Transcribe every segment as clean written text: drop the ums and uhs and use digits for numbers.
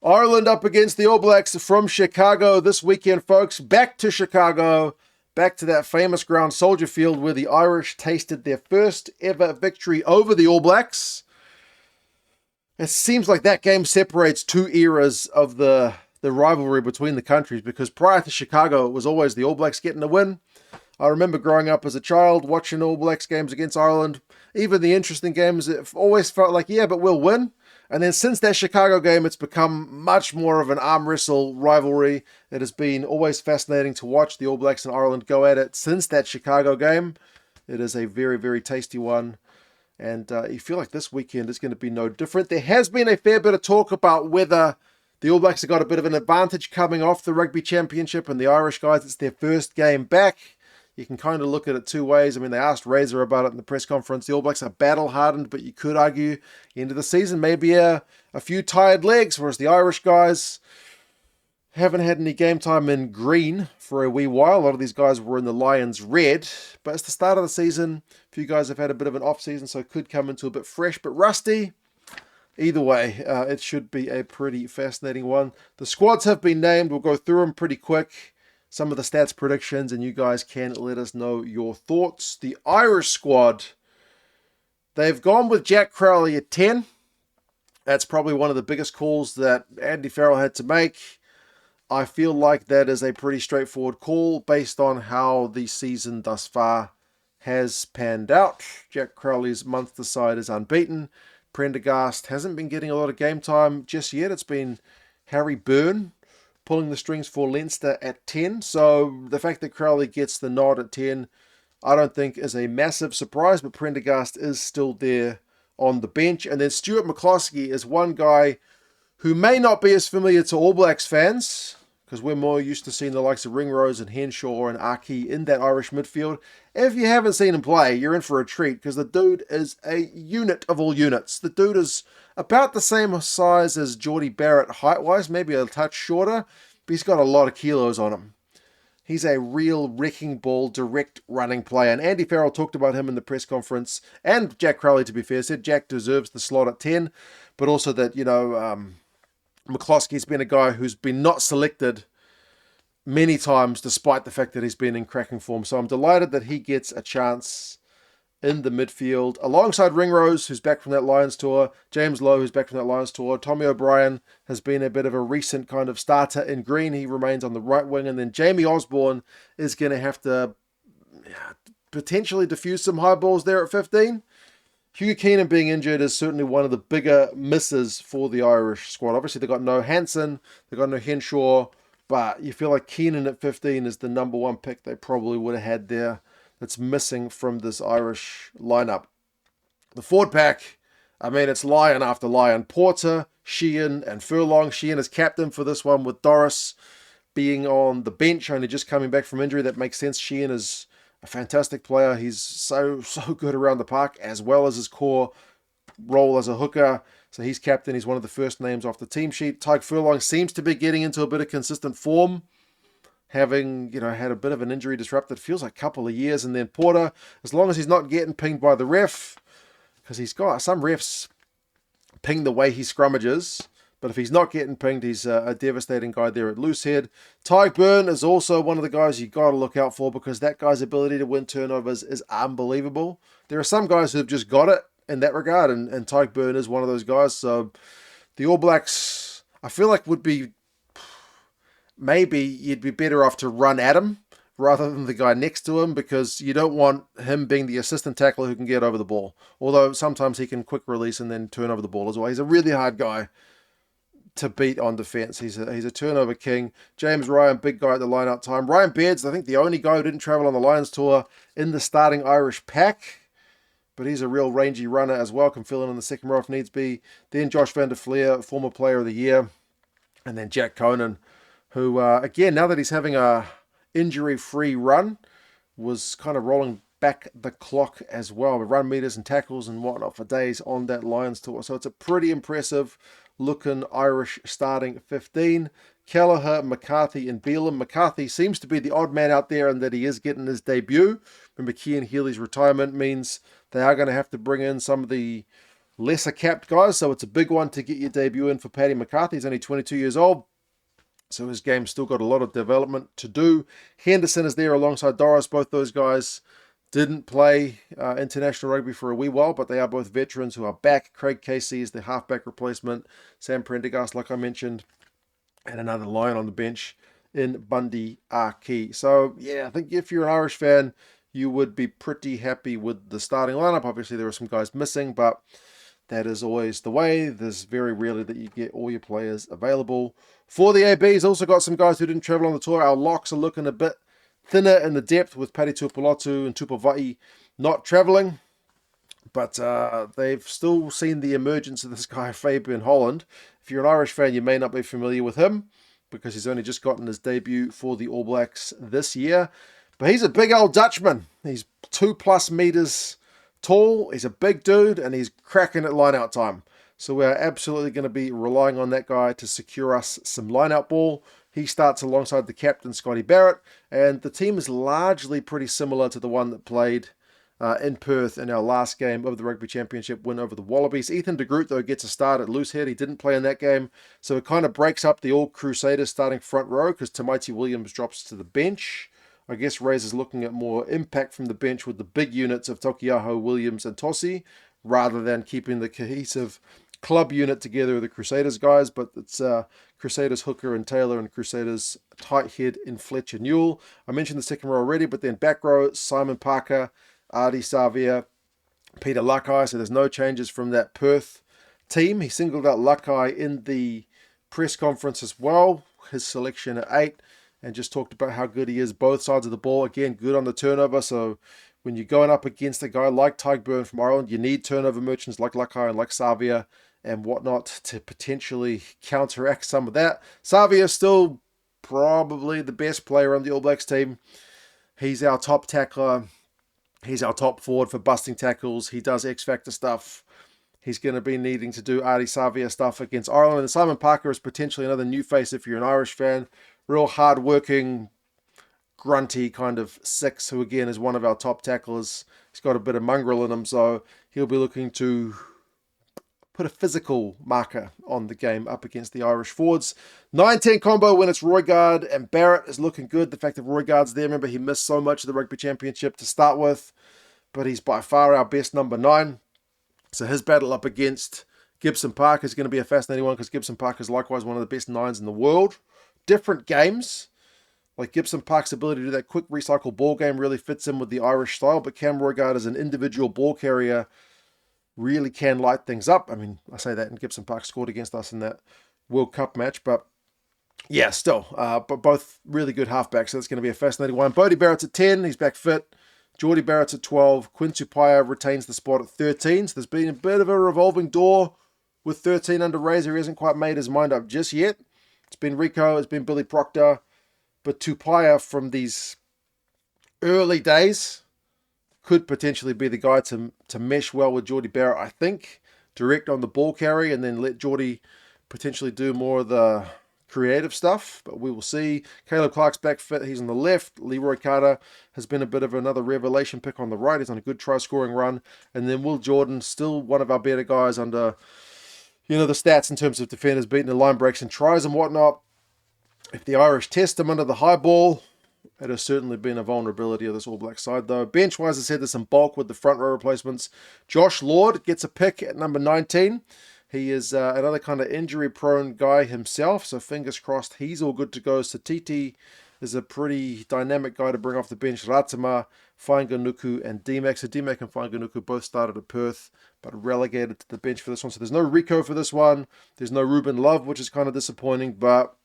Ireland up against the All Blacks from Chicago this weekend, folks. Back to Chicago, back to that famous ground, Soldier Field, where the Irish tasted their first ever victory over the All Blacks. It seems like that game separates two eras of the rivalry between the countries, because prior to Chicago, it was always the All Blacks getting the win. I remember growing up as a child watching All Blacks games against Ireland. Even the interesting games, it always felt like, yeah, but we'll win. And then since that Chicago game, it's become much more of an arm wrestle rivalry. It has been always fascinating to watch the All Blacks and Ireland go at it since that Chicago game. It is a very, very tasty one. And you feel like this weekend is going to be no different. There has been a fair bit of talk about whether the All Blacks have got a bit of an advantage coming off the Rugby Championship, and the Irish guys, it's their first game back. You can kind of look at it two ways. I mean, they asked Razor about it in the press conference. The All Blacks are battle-hardened, but you could argue end of the season maybe a few tired legs, whereas the Irish guys haven't had any game time in green for a wee while. A lot of these guys were in the Lions red, but it's the start of the season. A few guys have had a bit of an off-season, so could come into a bit fresh, but rusty. Either way, it should be a pretty fascinating one. The squads have been named. We'll go through them pretty quick. Some of the stats predictions, and you guys can let us know your thoughts. The Irish squad, they've gone with Jack Crowley at 10. That's probably one of the biggest calls that Andy Farrell had to make. I feel like that is a pretty straightforward call based on how the season thus far has panned out. Jack Crowley's Munster side is unbeaten. Prendergast hasn't been getting a lot of game time just yet. It's been Harry Byrne pulling the strings for Leinster at 10. So the fact that Crowley gets the nod at 10, I don't think is a massive surprise, but Prendergast is still there on the bench. And then Stuart McCloskey is one guy who may not be as familiar to All Blacks fans, because we're more used to seeing the likes of Ringrose and Henshaw and Aki in that Irish midfield. If you haven't seen him play, you're in for a treat, because the dude is a unit of all units. The dude is about the same size as Geordie Barrett height-wise, maybe a touch shorter, but he's got a lot of kilos on him. He's a real wrecking ball, direct running player. And Andy Farrell talked about him in the press conference, and Jack Crowley, to be fair, said Jack deserves the slot at 10, but also that, McCloskey's been a guy who's been not selected many times, despite the fact that he's been in cracking form. So I'm delighted that he gets a chance in the midfield, alongside Ringrose, who's back from that Lions tour, James Lowe, who's back from that Lions tour. Tommy O'Brien has been a bit of a recent kind of starter in green. He remains on the right wing. And then Jamie Osborne is going to have to potentially diffuse some high balls there at 15. Hugh Keenan being injured is certainly one of the bigger misses for the Irish squad. Obviously, they've got no Hansen, they've got no Henshaw, but you feel like Keenan at 15 is the number one pick they probably would have had there that's missing from this Irish lineup. The forward pack, I mean, it's lion after lion. Porter, Sheehan, and Furlong. Sheehan is captain for this one with Doris being on the bench, only just coming back from injury. That makes sense. Sheehan is a fantastic player. He's so good around the park, as well as his core role as a hooker. So he's captain. He's one of the first names off the team sheet. Tyke Furlong seems to be getting into a bit of consistent form, having had a bit of an injury disrupted, feels like a couple of years. And then Porter, as long as he's not getting pinged by the ref, because he's got some refs ping the way he scrummages, but if he's not getting pinged, he's a devastating guy there at loosehead. Tyke Byrne is also one of the guys you got to look out for, because that guy's ability to win turnovers is unbelievable. There are some guys who've just got it in that regard, and Tyke Byrne is one of those guys. So the All Blacks, I feel like, would be, maybe you'd be better off to run at him rather than the guy next to him, because you don't want him being the assistant tackler who can get over the ball. Although sometimes he can quick release and then turn over the ball as well. He's a really hard guy to beat on defense. He's a turnover king. James Ryan, big guy at the line-out time. Ryan Baird's, I think, the only guy who didn't travel on the Lions tour in the starting Irish pack, but he's a real rangy runner as well, can fill in the second row if needs be. Then Josh van der Fleer, former player of the year. And then Jack Conan, who, again, now that he's having a injury-free run, was kind of rolling back the clock as well, with run meters and tackles and whatnot for days on that Lions tour. So it's a pretty impressive looking Irish starting 15. Kelleher, McCarthy, and Beelum. McCarthy seems to be the odd man out there, and that he is getting his debut. Remember, Cian Healy's retirement means they are going to have to bring in some of the lesser capped guys, so it's a big one to get your debut in for Paddy McCarthy. He's only 22 years old, so his game's still got a lot of development to do. Henderson is there alongside Doris. Both those guys didn't play international rugby for a wee while, but they are both veterans who are back. Craig Casey is the halfback replacement. Sam Prendergast, like I mentioned, and another Lion on the bench in Bundy Arki. So, yeah, I think if you're an Irish fan, you would be pretty happy with the starting lineup. Obviously, there are some guys missing, but that is always the way. There's very rarely that you get all your players available. For the ABs, also got some guys who didn't travel on the tour. Our locks are looking a bit thinner in the depth with Paddy Tuipulotu and Tupavai not traveling. But they've still seen the emergence of this guy, Fabian Holland. If you're an Irish fan, you may not be familiar with him because he's only just gotten his debut for the All Blacks this year. But he's a big old Dutchman. He's 2+ meters tall. He's a big dude, and he's cracking at line-out time. So we're absolutely going to be relying on that guy to secure us some line-out ball. He starts alongside the captain, Scotty Barrett, and the team is largely pretty similar to the one that played in Perth in our last game of the Rugby Championship win over the Wallabies. Ethan de Groot, though, gets a start at loosehead. He didn't play in that game, so it kind of breaks up the All Crusaders starting front row because Tamaiti Williams drops to the bench. I guess Rays is looking at more impact from the bench with the big units of Tokiaho, Williams, and Tossi, rather than keeping the cohesive club unit together with the Crusaders guys. But it's Crusaders Hooker and Taylor and Crusaders tight head in Fletcher Newell. I mentioned the second row already, but then back row, Simon Parker, Adi Savia, Peter Lakai. So there's no changes from that Perth team. He singled out Lakai in the press conference as well, his selection at 8. And just talked about how good he is both sides of the ball. Again, good on the turnover. So when you're going up against a guy like Tyke Byrne from Ireland, you need turnover merchants like Lakai and like Savia and whatnot to potentially counteract some of that. Savia is still probably the best player on the All Blacks team. He's our top tackler. He's our top forward for busting tackles. He does X-Factor stuff. He's going to be needing to do Adi Savia stuff against Ireland. And Simon Parker is potentially another new face if you're an Irish fan. Real hard-working, grunty kind of 6, who again is one of our top tacklers. He's got a bit of mongrel in him, so he'll be looking to put a physical marker on the game up against the Irish forwards. 9-10 combo when it's Roygaard and Barrett is looking good. The fact that Roygaard's there, remember he missed so much of the Rugby Championship to start with, but he's by far our best number 9. So his battle up against Gibson Park is going to be a fascinating one because Gibson Park is likewise one of the best 9s in the world. Different games. Like Gibson Park's ability to do that quick recycle ball game really fits in with the Irish style, but Cam Roygaard as an individual ball carrier really can light things up. I mean, I say that, and Gibson Park scored against us in that World Cup match, but yeah, still, but both really good halfbacks, so that's going to be a fascinating one. Bodie Barrett's at 10, he's back fit. Geordie Barrett's at 12. Quinn Tupaia retains the spot at 13, so there's been a bit of a revolving door with 13 under Razor. He hasn't quite made his mind up just yet. It's been Rico, it's been Billy Proctor, but Tupaia from these early days could potentially be the guy to mesh well with Geordie Barrett, I think. Direct on the ball carry and then let Geordie potentially do more of the creative stuff, but we will see. Caleb Clark's back fit, he's on the left. Leroy Carter has been a bit of another revelation pick on the right. He's on a good try-scoring run. And then Will Jordan, still one of our better guys under the stats in terms of defenders beating the line breaks and tries and whatnot. If the Irish test him under the high ball, it has certainly been a vulnerability of this All Black side, though. Bench-wise, I said there's some bulk with the front row replacements. Josh Lord gets a pick at number 19. He is another kind of injury-prone guy himself, so fingers crossed he's all good to go. Satiti is a pretty dynamic guy to bring off the bench. Ratima, Fainganuku, and D-Mac. So D-Mac and Fainganuku both started at Perth, but relegated to the bench for this one. So there's no Rico for this one. There's no Ruben Love, which is kind of disappointing, but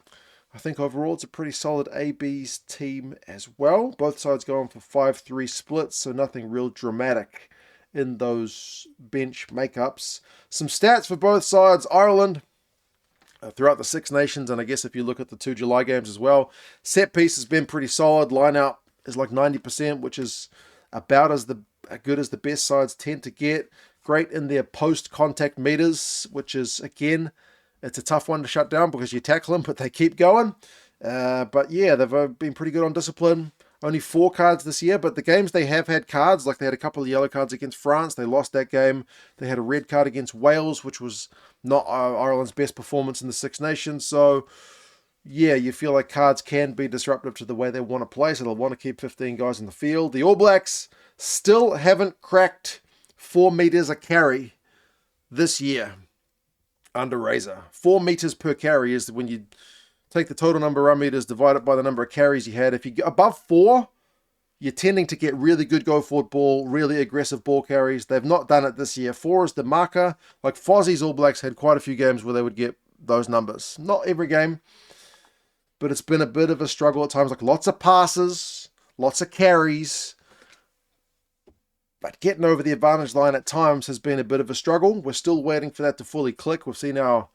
I think overall it's a pretty solid AB's team as well. Both sides going for 5-3 splits, so nothing real dramatic in those bench makeups. Some stats for both sides. Ireland, throughout the Six Nations, and I guess if you look at the 2 July games as well, set piece has been pretty solid. Line out is like 90%, which is about as good as the best sides tend to get. Great in their post-contact meters, which is, again, it's a tough one to shut down because you tackle them, but they keep going. But yeah, they've been pretty good on discipline. Only 4 cards this year, but the games they have had cards, like they had a couple of yellow cards against France. They lost that game. They had a red card against Wales, which was not Ireland's best performance in the Six Nations. So, yeah, you feel like cards can be disruptive to the way they want to play, so they'll want to keep 15 guys in the field. The All Blacks still haven't cracked 4 meters a carry this year under Razor. 4 meters per carry is when you take the total number of run meters, divide it by the number of carries you had. If you get above 4, you're tending to get really good go forward ball, really aggressive ball carries. They've not done it this year. 4 is the marker. Like Fozzie's All Blacks had quite a few games where they would get those numbers. Not every game, but it's been a bit of a struggle at times. Like lots of passes, lots of carries, but getting over the advantage line at times has been a bit of a struggle. We're still waiting for that to fully click. We've seen our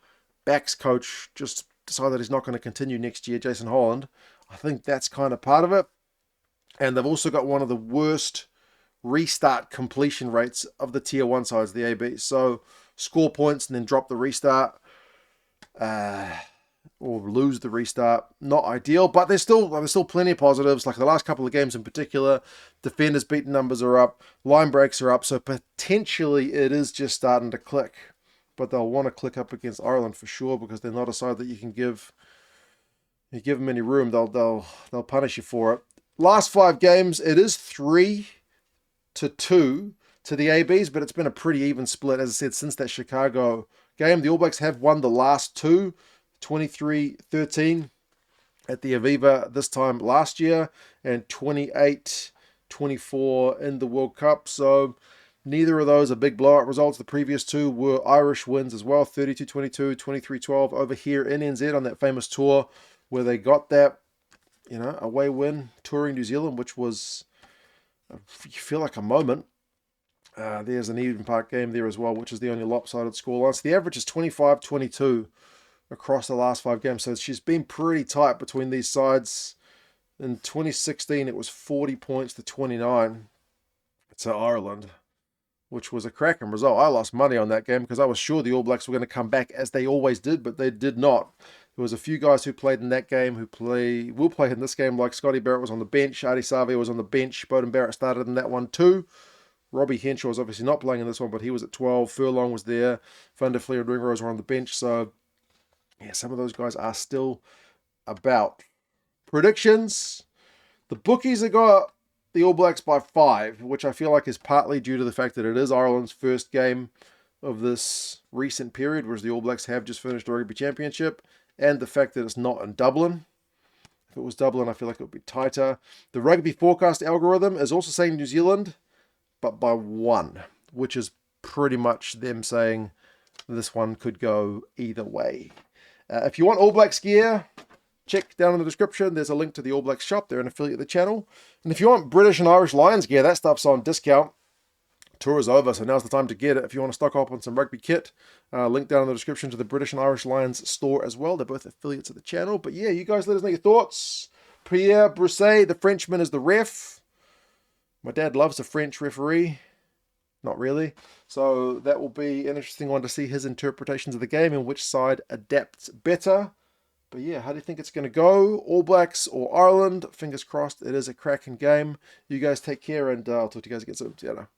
backs coach just decide that he's not going to continue next year, Jason Holland. I think that's kind of part of it. And they've also got one of the worst restart completion rates of the Tier 1 sides, the ABs. So score points and then drop the restart. Or lose the restart. Not ideal, but there's still plenty of positives. Like the last couple of games in particular, defenders beaten numbers are up, line breaks are up, so potentially it is just starting to click. But they'll want to click up against Ireland for sure, because they're not a side that you can give them any room. They'll punish you for it. Last 5 games, it is 3-2 to the ABs, but it's been a pretty even split. As I said, since that Chicago game, the All Blacks have won the last 2. 23-13 at the Aviva this time last year, and 28-24 in the World Cup. So neither of those are big blowout results. The previous 2 were Irish wins as well, 32-22, 23-12 over here in NZ on that famous tour where they got that, away win touring New Zealand, which was, you feel like a moment. There's an Eden Park game there as well, which is the only lopsided scoreline. So the average is 25-22 across the last 5 games. So she's been pretty tight between these sides. In 2016, it was 40 points to 29 to Ireland, which was a cracking result. I lost money on that game because I was sure the All Blacks were going to come back as they always did, but they did not. There was a few guys who played in that game will play in this game, like Scotty Barrett was on the bench, Adi Savia was on the bench, Bowden Barrett started in that one too. Robbie Henshaw was obviously not playing in this one, but he was at 12. Furlong was there. Van der Fleer and Ringrose were on the bench, so yeah, some of those guys are still about. Predictions. The bookies have got the All Blacks by 5, which I feel like is partly due to the fact that it is Ireland's first game of this recent period, whereas the All Blacks have just finished the Rugby Championship, and the fact that it's not in Dublin. If it was Dublin, I feel like it would be tighter. The Rugby Forecast algorithm is also saying New Zealand, but by 1, which is pretty much them saying this one could go either way. If you want All Blacks gear, check down in the description. There's a link to the All Blacks shop. They're an affiliate of the channel. And if you want British and Irish Lions gear, that stuff's on discount. Tour is over, so now's the time to get it. If you want to stock up on some rugby kit, link down in the description to the British and Irish Lions store as well. They're both affiliates of the channel. But yeah, you guys let us know your thoughts. Pierre Brousset, the Frenchman, is the ref. My dad loves the French referee. Not really. So that will be an interesting one to see his interpretations of the game and which side adapts better. But yeah, how do you think it's going to go? All Blacks or Ireland? Fingers crossed it is a cracking game. You guys take care, and I'll talk to you guys again soon. See you later.